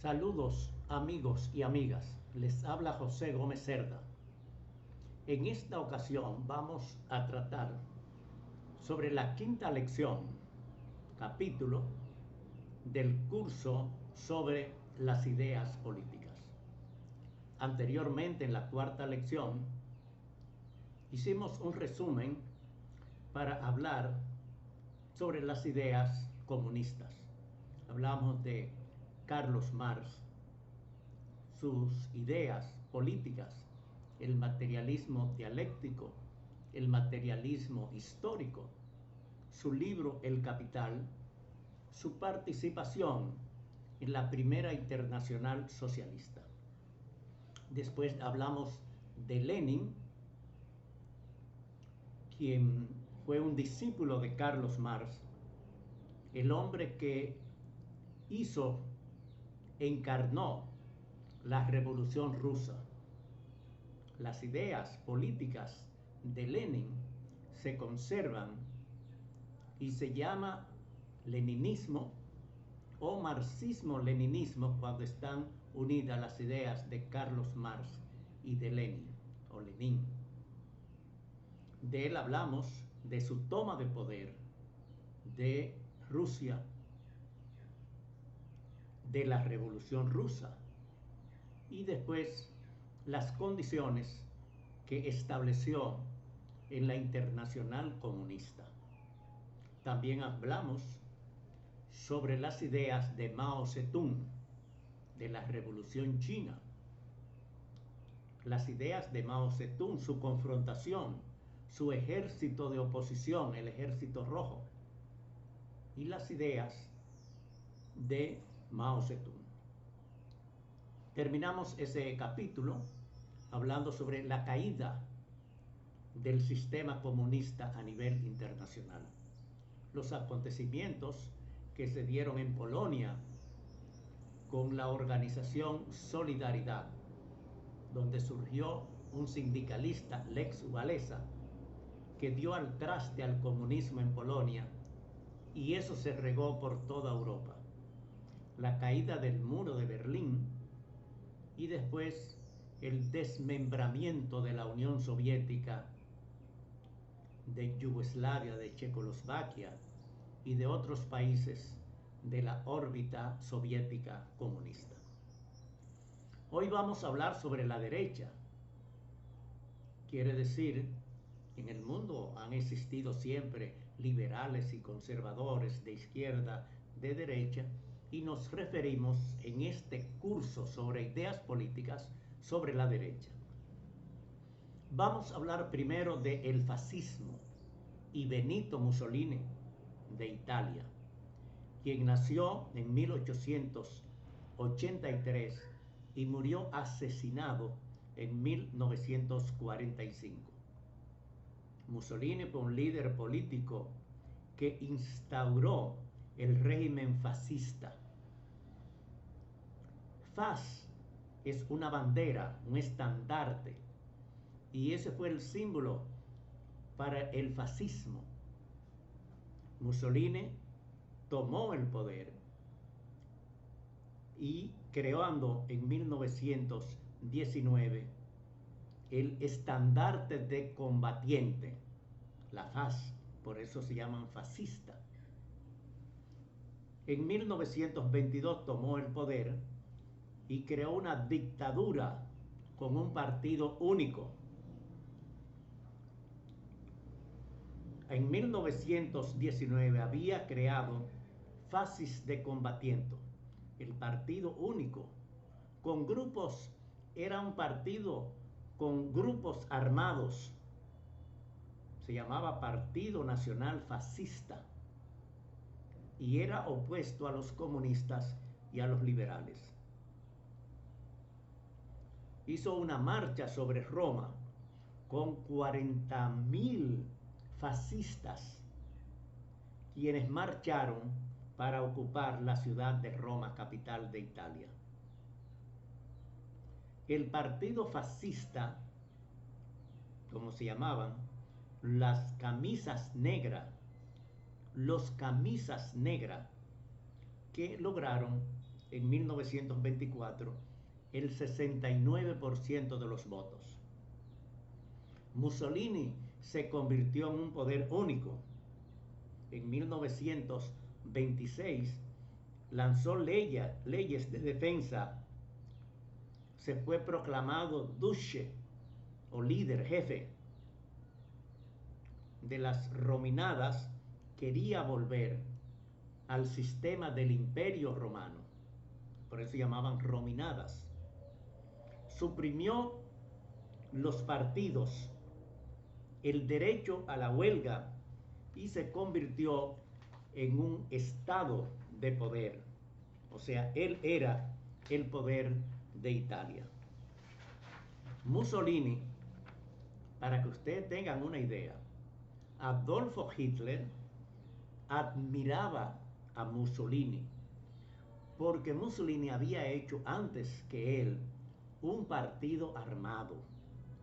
Saludos amigos y amigas, les habla José Gómez Cerda. En esta ocasión vamos a tratar sobre la quinta lección, capítulo del curso sobre las ideas políticas. Anteriormente, en la cuarta lección, hicimos un resumen para hablar sobre las ideas comunistas. Hablamos de Carlos Marx, sus ideas políticas, el materialismo dialéctico, el materialismo histórico, su libro El Capital, su participación en la Primera Internacional Socialista. Después hablamos de Lenin, quien fue un discípulo de Carlos Marx, el hombre que encarnó la Revolución Rusa. Las ideas políticas de Lenin se conservan y se llama leninismo o marxismo-leninismo cuando están unidas las ideas de Carlos Marx y de Lenin o Lenin. De él hablamos de su toma de poder de Rusia, de la Revolución Rusa y después las condiciones que estableció en la Internacional Comunista. También hablamos sobre las ideas de Mao Zedong, de la Revolución China, las ideas de Mao Zedong, su confrontación, su ejército de oposición, el Ejército Rojo, y las ideas de Mao Zedong. Terminamos ese capítulo hablando sobre la caída del sistema comunista a nivel internacional, los acontecimientos que se dieron en Polonia con la organización Solidaridad, donde surgió un sindicalista, Lech Walesa, que dio al traste al comunismo en Polonia, y eso se regó por toda Europa. La caída del muro de Berlín y después el desmembramiento de la Unión Soviética, de Yugoslavia, de Checoslovaquia y de otros países de la órbita soviética comunista. Hoy vamos a hablar sobre la derecha. Quiere decir, en el mundo han existido siempre liberales y conservadores, de izquierda, de derecha, y nos referimos en este curso sobre ideas políticas sobre la derecha. Vamos a hablar primero del fascismo y Benito Mussolini de Italia, quien nació en 1883 y murió asesinado en 1945. Mussolini fue un líder político que instauró el régimen fascista. Faz es una bandera, un estandarte, y ese fue el símbolo para el fascismo. Mussolini tomó el poder y creando en 1919 el estandarte de combatiente, la Faz, por eso se llaman fascistas. En 1922 tomó el poder y creó una dictadura con un partido único. En 1919 había creado Fascis de Combatiento, el partido único, con grupos, era un partido con grupos armados, se llamaba Partido Nacional Fascista, y era opuesto a los comunistas y a los liberales. Hizo una marcha sobre Roma con 40.000 fascistas, quienes marcharon para ocupar la ciudad de Roma, capital de Italia. El partido fascista, como se llamaban, las camisas negras, los camisas negras, que lograron en 1924 el 69% de los votos. Mussolini se convirtió en un poder único. En 1926 lanzó leyes de defensa. Se fue proclamado duce o líder, jefe de las Rominadas. Quería volver al sistema del Imperio Romano, por eso se llamaban Rominadas. Suprimió los partidos, el derecho a la huelga, y se convirtió en un estado de poder. O sea, él era el poder de Italia. Mussolini, para que ustedes tengan una idea, Adolfo Hitler admiraba a Mussolini porque Mussolini había hecho antes que él un partido armado,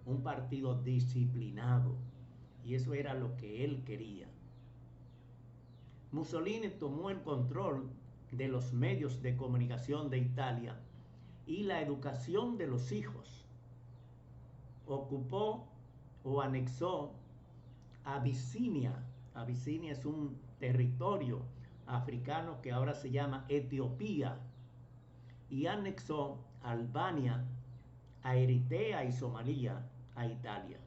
un partido disciplinado, y eso era lo que él quería. Mussolini tomó el control de los medios de comunicación de Italia y la educación de los hijos. Ocupó o anexó Abisinia. Abisinia es un territorio africano que ahora se llama Etiopía, y anexó Albania, a Eritrea y Somalia a Italia.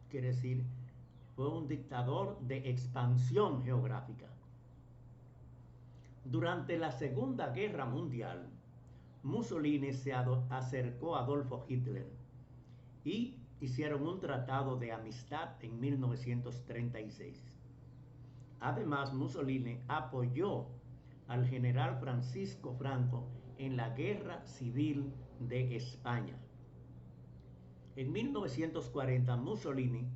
Quiere decir, fue un dictador de expansión geográfica. Durante la Segunda Guerra Mundial, Mussolini se acercó a Adolfo Hitler y hicieron un tratado de amistad en 1936. Además, Mussolini apoyó al general Francisco Franco en la Guerra Civil de España. En 1940, Mussolini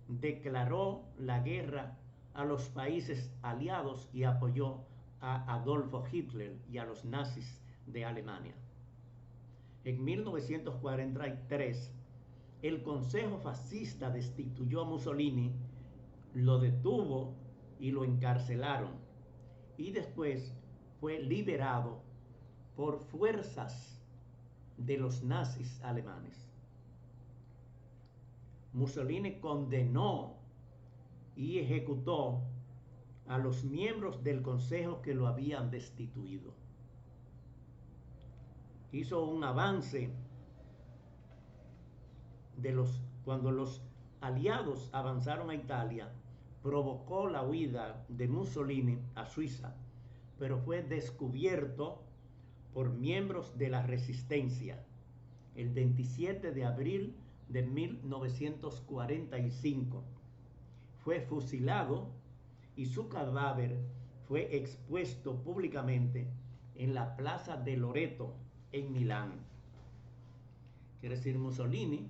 declaró la guerra a los países aliados y apoyó a Adolfo Hitler y a los nazis de Alemania. En 1943, el Consejo Fascista destituyó a Mussolini, lo detuvo y lo encarcelaron, y después fue liberado por fuerzas de los nazis alemanes. Mussolini condenó y ejecutó a los miembros del Consejo que lo habían destituido. Hizo un avance cuando los aliados avanzaron a Italia, provocó la huida de Mussolini a Suiza, pero fue descubierto por miembros de la resistencia el 27 de abril de 1945. Fue fusilado y su cadáver fue expuesto públicamente en la Plaza de Loreto en Milán. Quiere decir, Mussolini,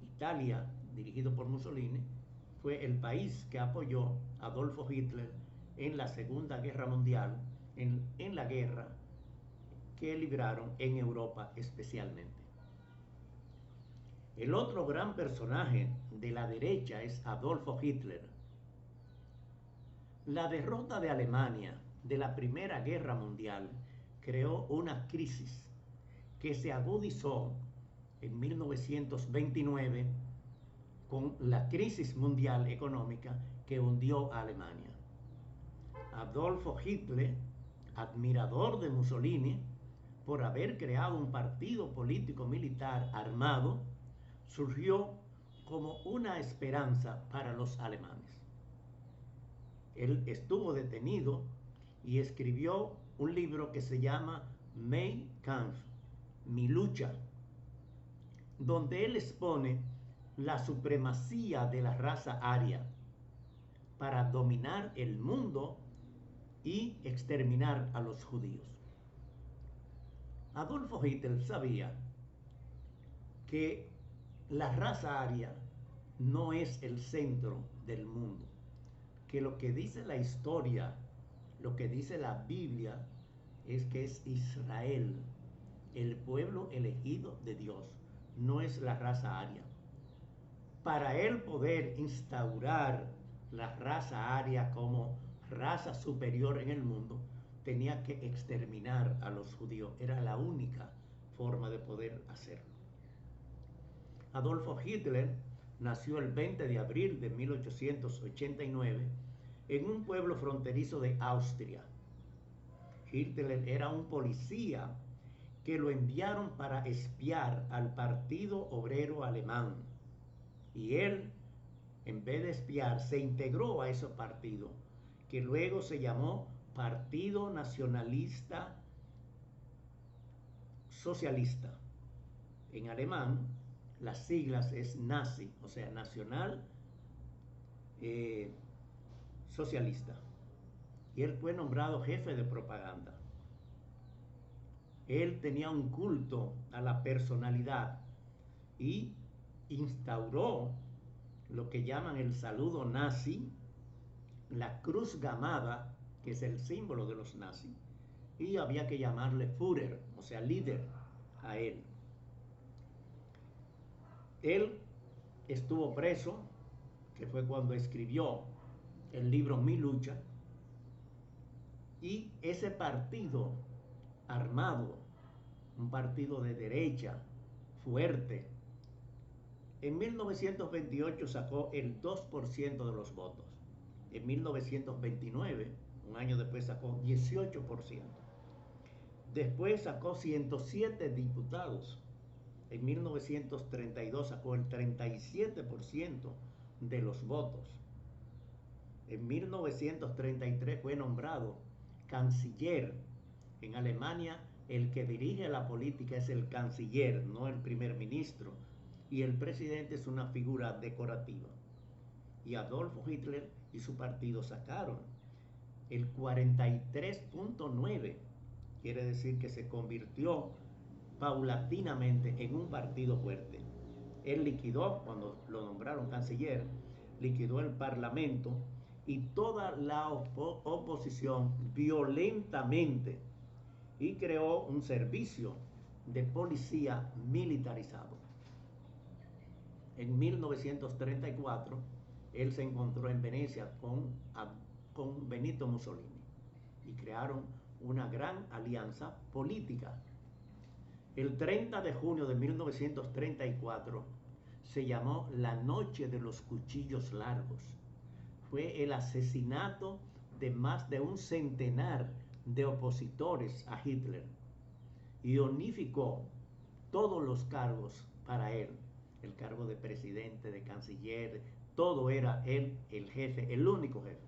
Italia, dirigido por Mussolini, fue el país que apoyó a Adolfo Hitler en la Segunda Guerra Mundial, en la guerra que libraron en Europa especialmente. El otro gran personaje de la derecha es Adolfo Hitler. La derrota de Alemania de la Primera Guerra Mundial creó una crisis que se agudizó en 1929 con la crisis mundial económica que hundió a Alemania. Adolfo Hitler, admirador de Mussolini por haber creado un partido político militar armado, surgió como una esperanza para los alemanes. Él estuvo detenido y escribió un libro que se llama Mein Kampf, Mi lucha, donde él expone la supremacía de la raza aria para dominar el mundo y exterminar a los judíos. Adolfo Hitler sabía que la raza aria no es el centro del mundo, que lo que dice la historia, lo que dice la Biblia, es que es Israel, el pueblo elegido de Dios, no es la raza aria. Para él poder instaurar la raza aria como raza superior en el mundo, tenía que exterminar a los judíos. Era la única forma de poder hacerlo. Adolfo Hitler nació el 20 de abril de 1889 en un pueblo fronterizo de Austria. Hitler era un policía que lo enviaron para espiar al Partido Obrero Alemán. Y él, en vez de espiar, se integró a ese partido, que luego se llamó Partido Nacionalista Socialista. En alemán, las siglas es Nazi, o sea, Nacional Socialista. Y él fue nombrado jefe de propaganda. Él tenía un culto a la personalidad y instauró lo que llaman el saludo nazi, la cruz gamada, que es el símbolo de los nazis, y había que llamarle Führer, o sea, líder, a él. Él estuvo preso, que fue cuando escribió el libro Mi Lucha, y ese partido armado, un partido de derecha, fuerte, en 1928 sacó el 2% de los votos. En 1929, un año después, sacó 18%. Después sacó 107 diputados. En 1932 sacó el 37% de los votos. En 1933 fue nombrado canciller. En Alemania, el que dirige la política es el canciller, no el primer ministro. Y el presidente es una figura decorativa. Y Adolfo Hitler y su partido sacaron el 43.9%. Quiere decir que se convirtió paulatinamente en un partido fuerte. Él liquidó, cuando lo nombraron canciller, liquidó el parlamento y toda la oposición violentamente, y creó un servicio de policía militarizado. En 1934, él se encontró en Venecia con Benito Mussolini y crearon una gran alianza política. El 30 de junio de 1934 se llamó la Noche de los Cuchillos Largos. Fue el asesinato de más de un centenar de opositores a Hitler y unificó todos los cargos para él. El cargo de presidente, de canciller, todo era él el jefe, el único jefe.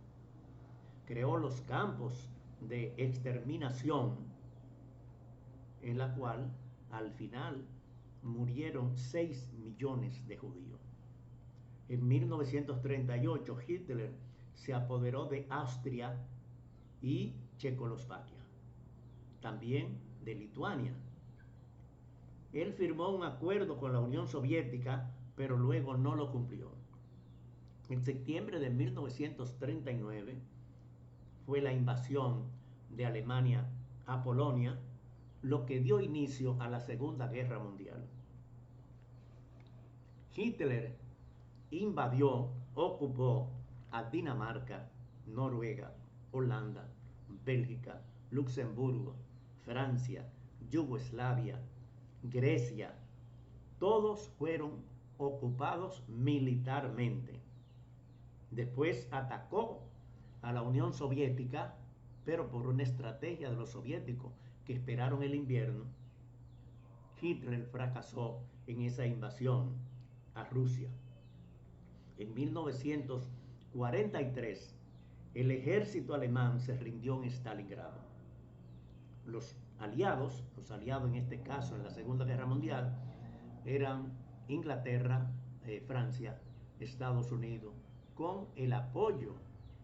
Creó los campos de exterminación, en la cual al final murieron 6 millones de judíos. En 1938 Hitler se apoderó de Austria y Checoslovaquia, también de Lituania. Él firmó un acuerdo con la Unión Soviética, pero luego no lo cumplió. En septiembre de 1939 fue la invasión de Alemania a Polonia, lo que dio inicio a la Segunda Guerra Mundial. Hitler invadió, ocupó a Dinamarca, Noruega, Holanda, Bélgica, Luxemburgo, Francia, Yugoslavia, Grecia. Todos fueron ocupados militarmente. Después atacó a la Unión Soviética, pero por una estrategia de los soviéticos que esperaron el invierno, Hitler fracasó en esa invasión a Rusia. En 1943, el ejército alemán se rindió en Stalingrado. Los aliados en este caso en la Segunda Guerra Mundial, eran Inglaterra, Francia, Estados Unidos, con el apoyo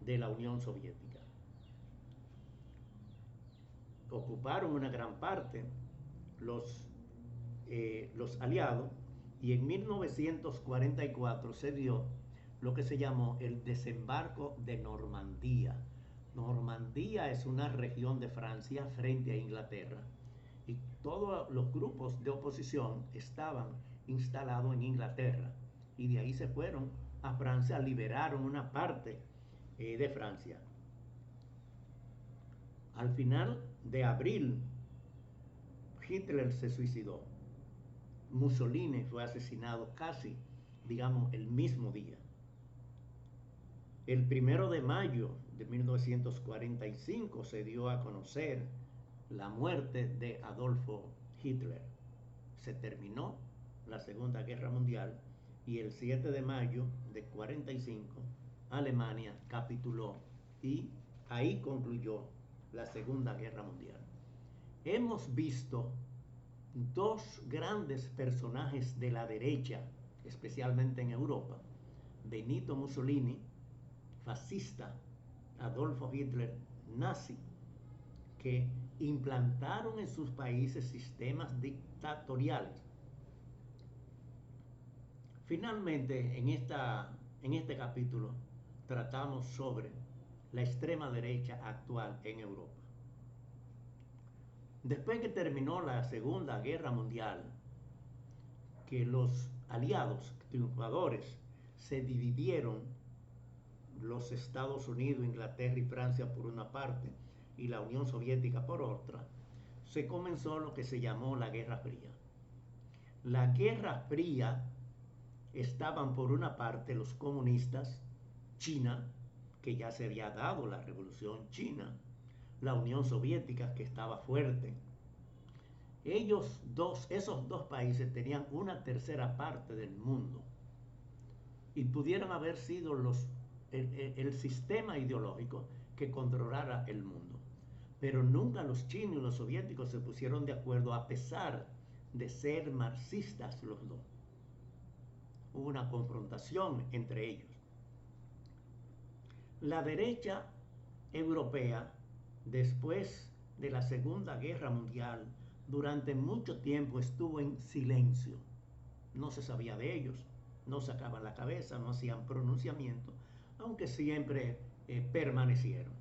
de la Unión Soviética. Ocuparon una gran parte los aliados, y en 1944 se dio lo que se llamó el desembarco de Normandía. Normandía es una región de Francia frente a Inglaterra, y todos los grupos de oposición estaban instalados en Inglaterra, y de ahí se fueron a Francia, liberaron una parte de Francia. Al final de abril, Hitler se suicidó. Mussolini fue asesinado casi, digamos, el mismo día. El 1 de mayo de 1945 se dio a conocer la muerte de Adolfo Hitler. Se terminó la Segunda Guerra Mundial y el 7 de mayo de 45 Alemania capituló y ahí concluyó la Segunda Guerra Mundial. Hemos visto dos grandes personajes de la derecha, especialmente en Europa: Benito Mussolini, fascista; Adolfo Hitler, nazi, que implantaron en sus países sistemas dictatoriales. Finalmente, en este capítulo tratamos sobre la extrema derecha actual en Europa. Después que terminó la Segunda Guerra Mundial, que los aliados triunfadores se dividieron, los Estados Unidos, Inglaterra y Francia por una parte y la Unión Soviética por otra, se comenzó lo que se llamó la Guerra Fría. La Guerra Fría estaban por una parte los comunistas, China, que ya se había dado la Revolución China, la Unión Soviética, que estaba fuerte. Esos dos países tenían una tercera parte del mundo y pudieran haber sido el sistema ideológico que controlara el mundo. Pero nunca los chinos y los soviéticos se pusieron de acuerdo, a pesar de ser marxistas los dos. Hubo una confrontación entre ellos. La derecha europea, después de la Segunda Guerra Mundial, durante mucho tiempo estuvo en silencio. No se sabía de ellos, no sacaban la cabeza, no hacían pronunciamiento, aunque siempre permanecieron.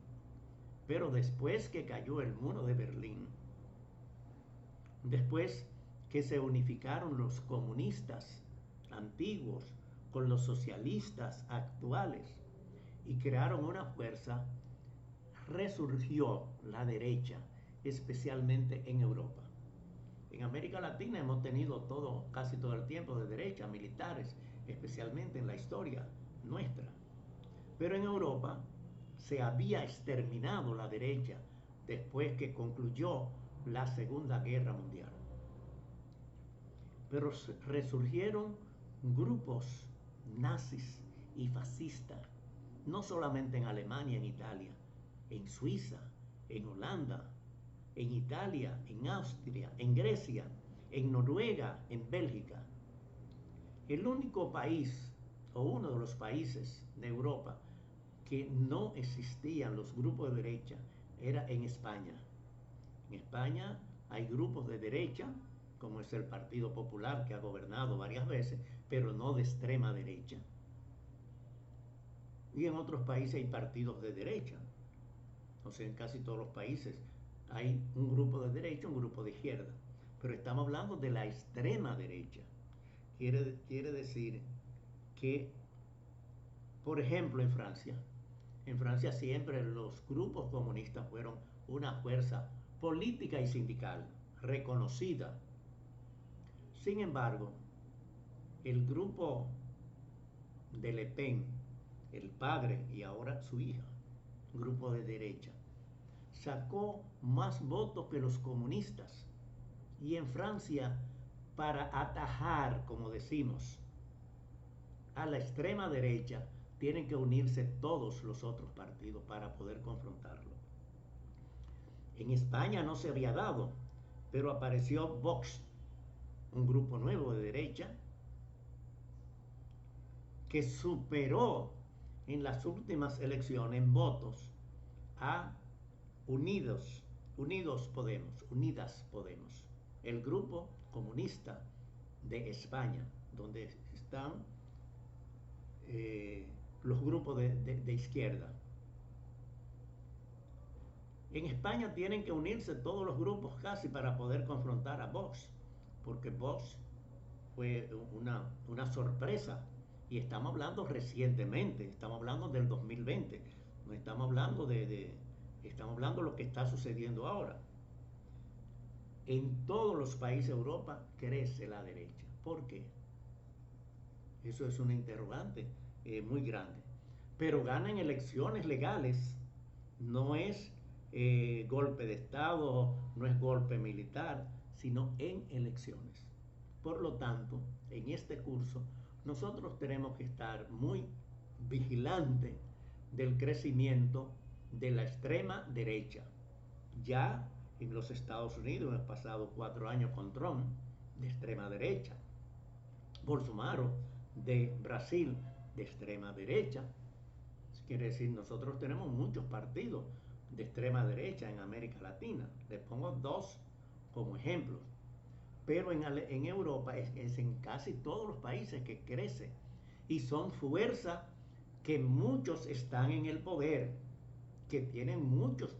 Pero después que cayó el muro de Berlín, después que se unificaron los comunistas antiguos con los socialistas actuales y crearon una fuerza, resurgió la derecha, especialmente en Europa. En América Latina hemos tenido casi todo el tiempo de derecha, militares, especialmente en la historia nuestra. Pero en Europa se había exterminado la derecha después que concluyó la Segunda Guerra Mundial. Pero resurgieron grupos nazis y fascistas, no solamente en Alemania, en Italia, en Suiza, en Holanda, en Italia, en Austria, en Grecia, en Noruega, en Bélgica. El único país, o uno de los países de Europa, que no existían los grupos de derecha era en España. En España hay grupos de derecha, como es el Partido Popular, que ha gobernado varias veces, pero no de extrema derecha. Y en otros países hay partidos de derecha. O sea, en casi todos los países hay un grupo de derecha, un grupo de izquierda. Pero estamos hablando de la extrema derecha. Quiere decir que, por ejemplo, en Francia siempre los grupos comunistas fueron una fuerza política y sindical reconocida. Sin embargo, el grupo de Le Pen, el padre y ahora su hija, grupo de derecha, sacó más votos que los comunistas. Y en Francia, para atajar, como decimos, a la extrema derecha, tienen que unirse todos los otros partidos para poder confrontarlo. En España no se había dado, pero apareció Vox, un grupo nuevo de derecha, que superó en las últimas elecciones en votos a Unidas Podemos, el grupo comunista de España, donde están los grupos de izquierda. En España tienen que unirse todos los grupos casi para poder confrontar a Vox, porque Vox fue una sorpresa. Y estamos hablando recientemente, estamos hablando del 2020, no estamos hablando de Estamos hablando de lo que está sucediendo ahora. En todos los países de Europa crece la derecha. ¿Por qué? Eso es una interrogante muy grande. Pero ganan elecciones legales, no es golpe de Estado, no es golpe militar, sino en elecciones. Por lo tanto, en este curso, nosotros tenemos que estar muy vigilantes del crecimiento de la extrema derecha. Ya en los Estados Unidos, en los pasados 4 años con Trump, de extrema derecha. Bolsonaro, de Brasil, de extrema derecha. Quiere decir, nosotros tenemos muchos partidos de extrema derecha en América Latina. Les pongo 2 como ejemplos. Pero en Europa es en casi todos los países que crece. Y son fuerzas que muchos están en el poder, que tienen muchos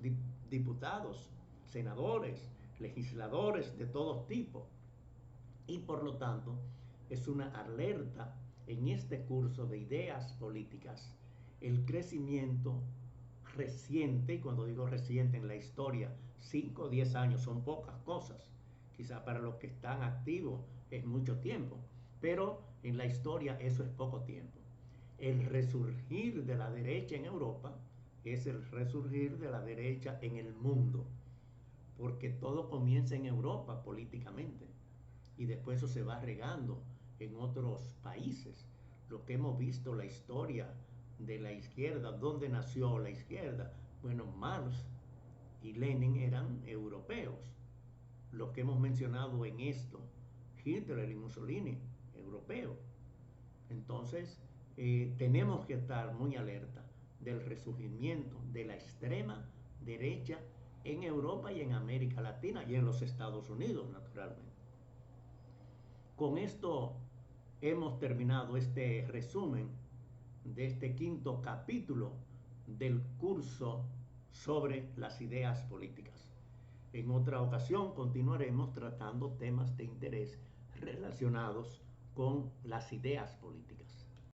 diputados, senadores, legisladores de todo tipo. Y por lo tanto, es una alerta en este curso de ideas políticas, el crecimiento reciente, y cuando digo reciente en la historia, 5 o 10 años son pocas cosas, quizá para los que están activos es mucho tiempo, pero en la historia eso es poco tiempo. El resurgir de la derecha en Europa es el resurgir de la derecha en el mundo, porque todo comienza en Europa políticamente y después eso se va regando en otros países. Lo que hemos visto, la historia de la izquierda, ¿dónde nació la izquierda? Bueno, Marx y Lenin eran europeos. Lo que hemos mencionado en esto, Hitler y Mussolini, europeos. Entonces, tenemos que estar muy alerta del resurgimiento de la extrema derecha en Europa y en América Latina y en los Estados Unidos, naturalmente. Con esto hemos terminado este resumen de este 5.º capítulo del curso sobre las ideas políticas. En otra ocasión continuaremos tratando temas de interés relacionados con las ideas políticas.